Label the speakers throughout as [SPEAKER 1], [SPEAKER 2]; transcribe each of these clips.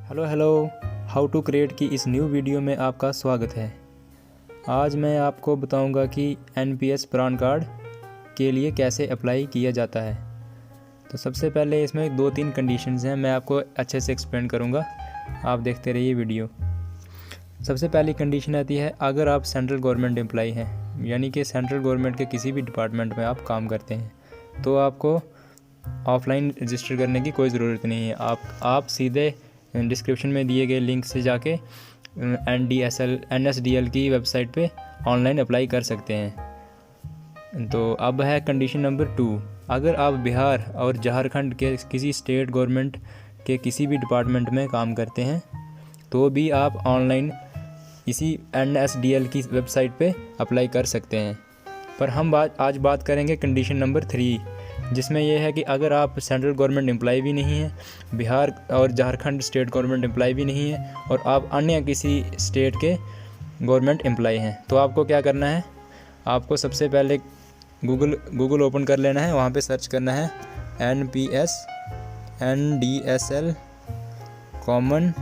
[SPEAKER 1] Hello how to create की इस new video में आपका स्वागत है। आज मैं आपको बताऊंगा कि एनपीएस पैन कार्ड के लिए कैसे अप्लाई किया जाता है। तो सबसे पहले इसमें 2-3 कंडीशंस हैं, मैं आपको अच्छे से एक्सप्लेन करूंगा, आप देखते रहिए वीडियो। सबसे पहली कंडीशन आती है, अगर आप सेंट्रल गवर्नमेंट एम्प्लॉई हैं, यानी कि सेंट्रल गवर्नमेंट के किसी भी डिपार्टमेंट में आप काम करते हैं, तो आपको ऑफलाइन रजिस्टर करने की कोई ज़रूरत नहीं है। आप सीधे डिस्क्रिप्शन में दिए गए लिंक से जाके NSDL की वेबसाइट पे ऑनलाइन अप्लाई कर सकते हैं। तो अब है कंडीशन नंबर 2, अगर आप बिहार और झारखंड के किसी स्टेट गवर्नमेंट के किसी भी डिपार्टमेंट में काम करते हैं तो भी आप ऑनलाइन इसी NSDL की वेबसाइट पे अप्लाई कर सकते हैं। पर हम आज बात करेंगे कंडीशन नंबर 3, जिसमें यह है कि अगर आप सेंट्रल गवर्नमेंट एम्प्लॉय भी नहीं हैं, बिहार और झारखंड स्टेट गवर्नमेंट एम्प्लॉय भी नहीं है, और आप अन्य किसी स्टेट के गवर्नमेंट एम्प्लॉय हैं, तो आपको क्या करना है, आपको सबसे पहले गूगल ओपन कर लेना है, वहाँ पे सर्च करना है NPS NDSL common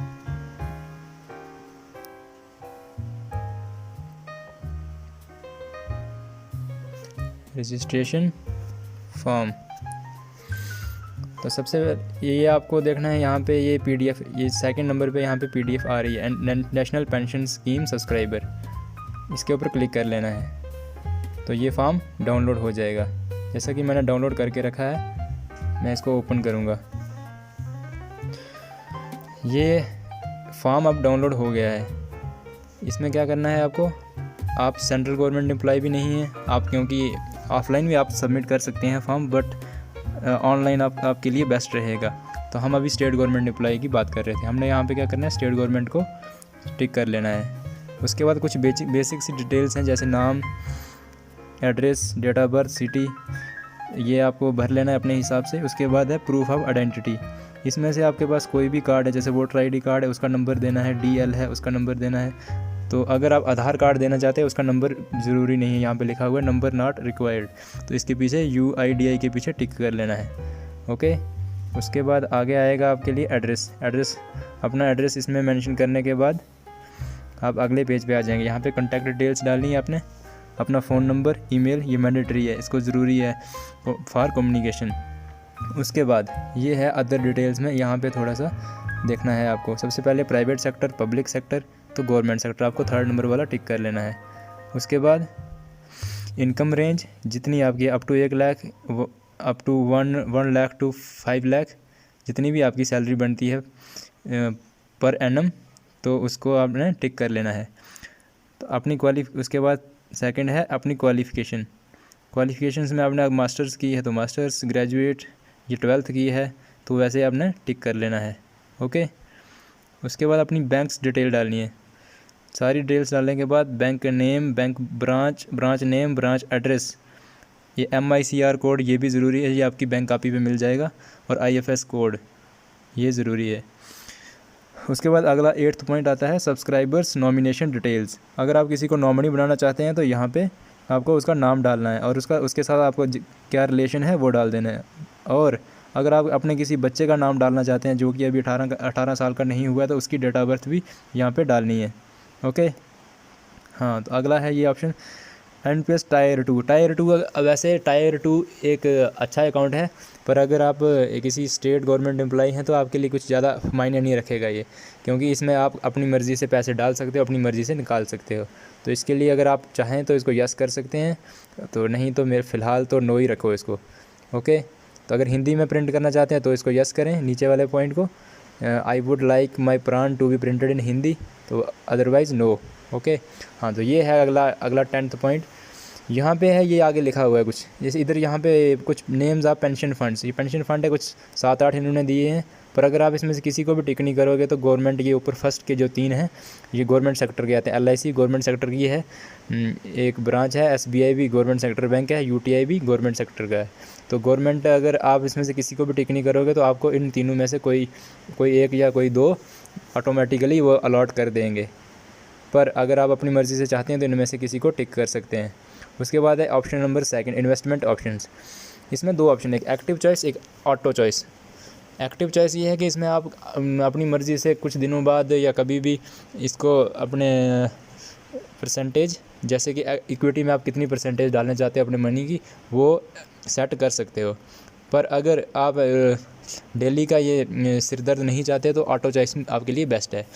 [SPEAKER 1] registration form. तो सबसे ये आपको देखना है, यहाँ पे ये PDF, ये सेकंड नंबर पे यहाँ पे PDF आ रही है, नेशनल पेंशन स्कीम सब्सक्राइबर, इसके ऊपर क्लिक कर लेना है। तो ये फॉर्म डाउनलोड हो जाएगा, जैसा कि मैंने डाउनलोड करके रखा है। मैं इसको ओपन करूँगा, ये फॉर्म अब डाउनलोड हो गया है। इसमें क्या करना है आपको, आप सेंट्रल गवर्नमेंट एम्प्लॉय भी नहीं हैं आप, क्योंकि ऑफलाइन भी आप सबमिट कर सकते हैं फॉर्म, बट ऑनलाइन आपके लिए बेस्ट रहेगा। तो हम अभी स्टेट गवर्नमेंट एम्प्लॉय की बात कर रहे थे, हमने यहाँ पे क्या करना है, स्टेट गवर्नमेंट को टिक कर लेना है। उसके बाद कुछ बेसिक सी डिटेल्स हैं, जैसे नाम, address, date of birth, city, ये आपको भर लेना है अपने हिसाब से। उसके बाद है प्रूफ ऑफ आइडेंटिटी, इसमें से आपके पास कोई भी कार्ड है, जैसे वोटर ID कार्ड है, उसका नंबर देना है, DL है, उसका नंबर देना है। तो अगर आप आधार कार्ड देना चाहते हैं, उसका नंबर ज़रूरी नहीं है, यहाँ पे लिखा हुआ है नंबर नॉट रिक्वायर्ड, तो इसके पीछे UIDI के पीछे टिक कर लेना है। ओके, उसके बाद आगे आएगा आपके लिए एड्रेस, अपना एड्रेस इसमें मेंशन करने के बाद आप अगले पेज पे आ जाएंगे। यहाँ पे कॉन्टैक्ट डिटेल्स डालनी है आपने, अपना फ़ोन नंबर, ईमेल, ये मैंडेटरी है, इसको ज़रूरी है फॉर कम्युनिकेशन। उसके बाद ये है अदर डिटेल्स में, यहाँ पे थोड़ा सा देखना है आपको। सबसे पहले प्राइवेट सेक्टर, पब्लिक सेक्टर, तो गवर्नमेंट सेक्टर आपको 3rd नंबर वाला टिक कर लेना है। उसके बाद इनकम रेंज जितनी आपकी, up to 1 lakh, up to 1 lakh to 5 lakh, जितनी भी आपकी सैलरी बनती है पर एनम, तो उसको आपने टिक कर लेना है। तो अपनी उसके बाद सेकंड है अपनी क्वालिफ़िकेशंस में आपने मास्टर्स की है तो मास्टर्स, ग्रेजुएट, ये 12th की है तो वैसे आपने टिक कर लेना है। ओके, उसके बाद अपनी बैंक्स डिटेल डालनी है, सारी डिटेल्स डालने के बाद bank name, bank branch name, branch address, ये MICR कोड ये भी ज़रूरी है, ये आपकी बैंक कॉपी पे मिल जाएगा, और IFS कोड ये ज़रूरी है। उसके बाद अगला 8th पॉइंट आता है सब्सक्राइबर्स नॉमिनेशन डिटेल्स। अगर आप किसी को नॉमिनी बनाना चाहते हैं तो यहाँ पे आपको उसका नाम डालना है, और उसके साथ आपको क्या रिलेशन है वो डाल देना है। और अगर आप अपने किसी बच्चे का नाम डालना चाहते हैं जो कि अभी 18 साल का नहीं हुआ है, तो उसकी डेट ऑफ बर्थ भी यहाँ पे डालनी है। ओके, हाँ, तो अगला है ये ऑप्शन NPS टायर 2। वैसे टायर 2 एक अच्छा अकाउंट है, पर अगर आप किसी स्टेट गवर्नमेंट एम्प्लॉय हैं तो आपके लिए कुछ ज़्यादा मायने नहीं रखेगा ये, क्योंकि इसमें आप अपनी मर्ज़ी से पैसे डाल सकते हो, अपनी मर्ज़ी से निकाल सकते हो। तो इसके लिए अगर आप चाहें तो इसको यस कर सकते हैं, तो नहीं तो मेरे फ़िलहाल तो नो ही रखो इसको। ओके, तो अगर हिंदी में प्रिंट करना चाहते हैं तो इसको यस करें, नीचे वाले पॉइंट को, आई वुड लाइक माई प्राण to be printed in Hindi, तो अदरवाइज़ नो। ओके, हाँ, तो ये है अगला 10th पॉइंट। यहाँ पे है, ये आगे लिखा हुआ है कुछ, जैसे इधर यहाँ पे कुछ नेम्स ऑफ पेंशन फंड्स, ये पेंशन फंड है, कुछ 7-8 इन्होंने दिए हैं, पर अगर आप इसमें से किसी को भी टिक नहीं करोगे तो गवर्नमेंट ये ऊपर फर्स्ट के जो 3 हैं ये गवर्नमेंट सेक्टर के आते हैं। LIC गवर्नमेंट सेक्टर की है, एक ब्रांच है, SBI भी गवर्नमेंट सेक्टर बैंक है, UTI भी गवर्नमेंट सेक्टर का है। तो गवर्नमेंट, अगर आप इसमें से किसी को भी टिक नहीं करोगे तो आपको इन तीनों में से कोई एक या कोई 2 ऑटोमेटिकली वो अलॉट कर देंगे, पर अगर आप अपनी मर्ज़ी से चाहते हैं तो इनमें से किसी को टिक कर सकते हैं। उसके बाद है ऑप्शन नंबर 2 इन्वेस्टमेंट ऑप्शंस। इसमें 2 ऑप्शन है, एक एक्टिव चॉइस, एक ऑटो चॉइस। एक्टिव चॉइस ये है कि इसमें आप अपनी मर्ज़ी से कुछ दिनों बाद या कभी भी इसको अपने परसेंटेज, जैसे कि इक्विटी में आप कितनी परसेंटेज डालना चाहते हैं अपने मनी की, वो सेट कर सकते हो। पर अगर आप डेली का ये सिर दर्द नहीं चाहते तो ऑटो चॉइस आपके लिए बेस्ट है।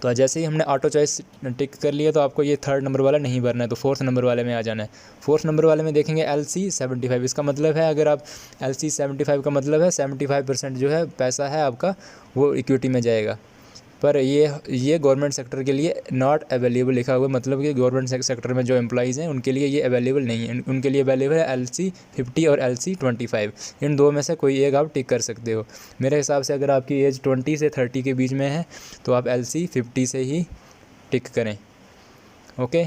[SPEAKER 1] तो जैसे ही हमने ऑटो चॉइस टिक कर लिया तो आपको ये 3rd नंबर वाला नहीं भरना है, तो 4th नंबर वाले में आ जाना है। 4th नंबर वाले में देखेंगे LC 75। इसका मतलब है अगर आप LC 75 का मतलब है 75% जो है पैसा है आपका वो इक्विटी में जाएगा। पर ये गवर्नमेंट सेक्टर के लिए नॉट अवेलेबल लिखा हुआ है, मतलब कि गवर्नमेंट सेक्टर में जो एम्प्लॉइज़ हैं उनके लिए ये अवेलेबल नहीं है। उनके लिए अवेलेबल है LC 50 और LC 25। इन दो में से कोई एक आप टिक कर सकते हो। मेरे हिसाब से अगर आपकी एज 20 से 30 के बीच में है तो आप LC 50 से ही टिक करें। ओके,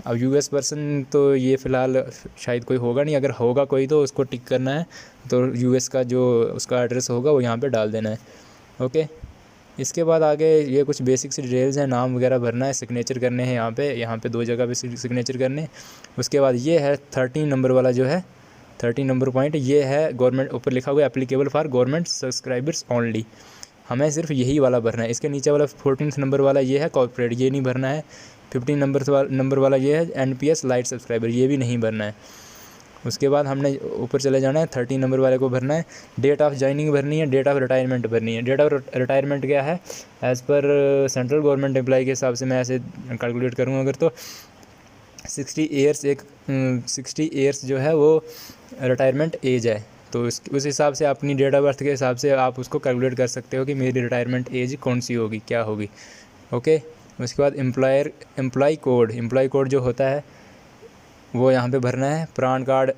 [SPEAKER 1] अब US पर्सन तो ये फ़िलहाल शायद कोई होगा नहीं, अगर होगा कोई तो उसको टिक करना है, तो US का जो उसका एड्रेस होगा वो यहाँ पे डाल देना है। ओके, इसके बाद आगे ये कुछ बेसिक सी डिटेल्स हैं, नाम वगैरह भरना है, सिग्नेचर करने हैं यहाँ पे 2 जगह पे सिग्नेचर करने। उसके बाद ये है 13 नंबर वाला जो है 13 नंबर पॉइंट, ये है गवर्नमेंट, ऊपर लिखा हुआ है applicable for government subscribers only. हमें सिर्फ यही वाला भरना है। इसके नीचे वाला 14th नंबर वाला ये है कॉर्पोरेट, ये नहीं भरना है। 15 नंबर वाला ये है NPS लाइट सब्सक्राइबर, ये भी नहीं भरना है। उसके बाद हमने ऊपर चले जाना है, 13 नंबर वाले को भरना है। डेट ऑफ ज्वाइनिंग भरनी है, डेट ऑफ रिटायरमेंट भरनी है। डेट ऑफ रिटायरमेंट क्या है, as per central government employ के हिसाब से मैं ऐसे कैलकुलेट करूँगा अगर तो 60 ईयर्स जो है वो रिटायरमेंट एज है। तो उस हिसाब से अपनी डेट ऑफ बर्थ के हिसाब से आप उसको कैलकुलेट कर सकते हो कि मेरी रिटायरमेंट एज कौन सी होगी, क्या होगी। ओके, उसके बाद एम्प्लॉय कोड जो होता है वो यहाँ पे भरना है। प्रान कार्ड,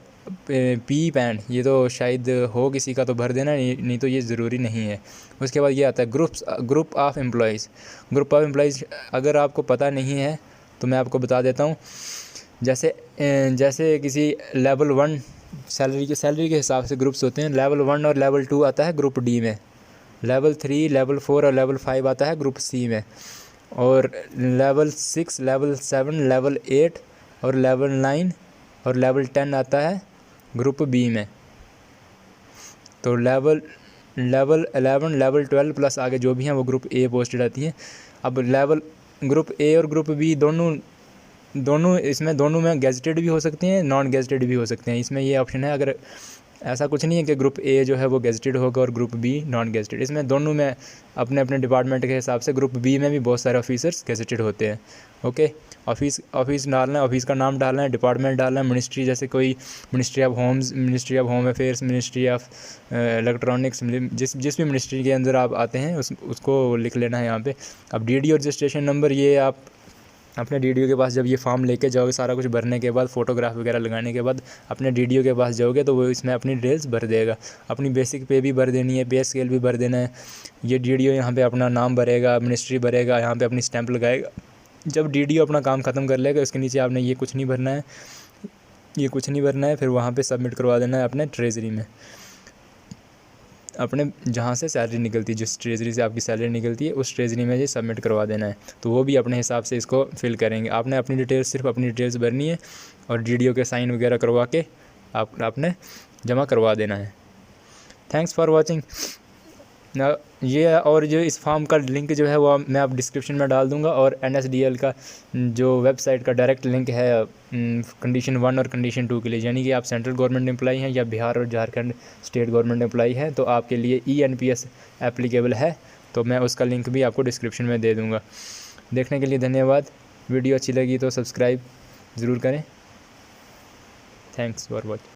[SPEAKER 1] पैन, ये तो शायद हो किसी का तो भर देना, नहीं तो ये ज़रूरी नहीं है। उसके बाद ये आता है ग्रुप ऑफ एम्प्लॉयज़। अगर आपको पता नहीं है तो मैं आपको बता देता हूँ। जैसे किसी लेवल 1 सैलरी के हिसाब से ग्रुप्स होते हैं। लेवल 1 और लेवल 2 आता है ग्रुप D में, लेवल 3, लेवल 4 और लेवल 5 आता है ग्रुप C में, और लेवल 6, लेवल 7, लेवल 8 और लेवल 9 और लेवल 10 आता है ग्रुप B में। तो लेवल 11, लेवल 12 प्लस आगे जो भी हैं वो ग्रुप A पोस्टेड आती हैं। अब ग्रुप A और ग्रुप B दोनों में गैजेटेड भी हो सकते हैं, नॉन गैजेटेड भी हो सकते हैं। इसमें ये ऑप्शन है, अगर ऐसा कुछ नहीं है कि ग्रुप A जो है वो गैजेटेड होगा और ग्रुप B नॉन गैजेटेड। इसमें दोनों में अपने अपने डिपार्टमेंट के हिसाब से ग्रुप B में भी बहुत सारे ऑफिसर्स गैजेटेड होते हैं। ओके, ऑफिस डालना है, ऑफिस का नाम डालना है, डिपार्टमेंट डालना है, मिनिस्ट्री, जैसे कोई ministry of home affairs, ministry of electronics, जिस भी मिनिस्ट्री के अंदर आप आते हैं उसको लिख लेना है यहाँ पे। अब DDO रजिस्ट्रेशन नंबर, ये आप अपने DDO के पास जब ये फॉर्म लेके जाओगे, सारा कुछ भरने के बाद, फ़ोटोग्राफ वगैरह लगाने के बाद अपने DDO के पास जाओगे तो वो इसमें अपनी डिटेल्स भर देगा। अपनी बेसिक पे भी भर देनी है, पे स्केल भी भर देना है। ये DDO यहाँ पे अपना नाम भरेगा, मिनिस्ट्री भरेगा, यहाँ पे अपनी स्टैंप लगाएगा। जब DDO अपना काम ख़त्म कर लेगा इसके नीचे आपने ये कुछ नहीं भरना है, फिर वहाँ पर सबमिट करवा देना है अपने ट्रेजरी में, अपने जहाँ से सैलरी निकलती है, जिस ट्रेजरी से आपकी सैलरी निकलती है उस ट्रेजरी में ये सबमिट करवा देना है। तो वो भी अपने हिसाब से इसको फिल करेंगे। आपने अपनी डिटेल्स, सिर्फ अपनी डिटेल्स भरनी है और DDO के साइन वगैरह करवा के आपने जमा करवा देना है। Thanks for watching. ये और जो इस फॉर्म का लिंक जो है वो मैं आप डिस्क्रिप्शन में डाल दूंगा, और NSDL का जो वेबसाइट का डायरेक्ट लिंक है कंडीशन 1 और कंडीशन 2 के लिए, यानी कि आप सेंट्रल गवर्नमेंट एम्प्लॉई हैं या बिहार और झारखंड स्टेट गवर्नमेंट एम्प्लॉई हैं तो आपके लिए ENPS एप्लीकेबल है। तो मैं उसका लिंक भी आपको डिस्क्रिप्शन में दे दूँगा। देखने के लिए धन्यवाद। वीडियो अच्छी लगी तो सब्सक्राइब ज़रूर करें। Thanks for watching.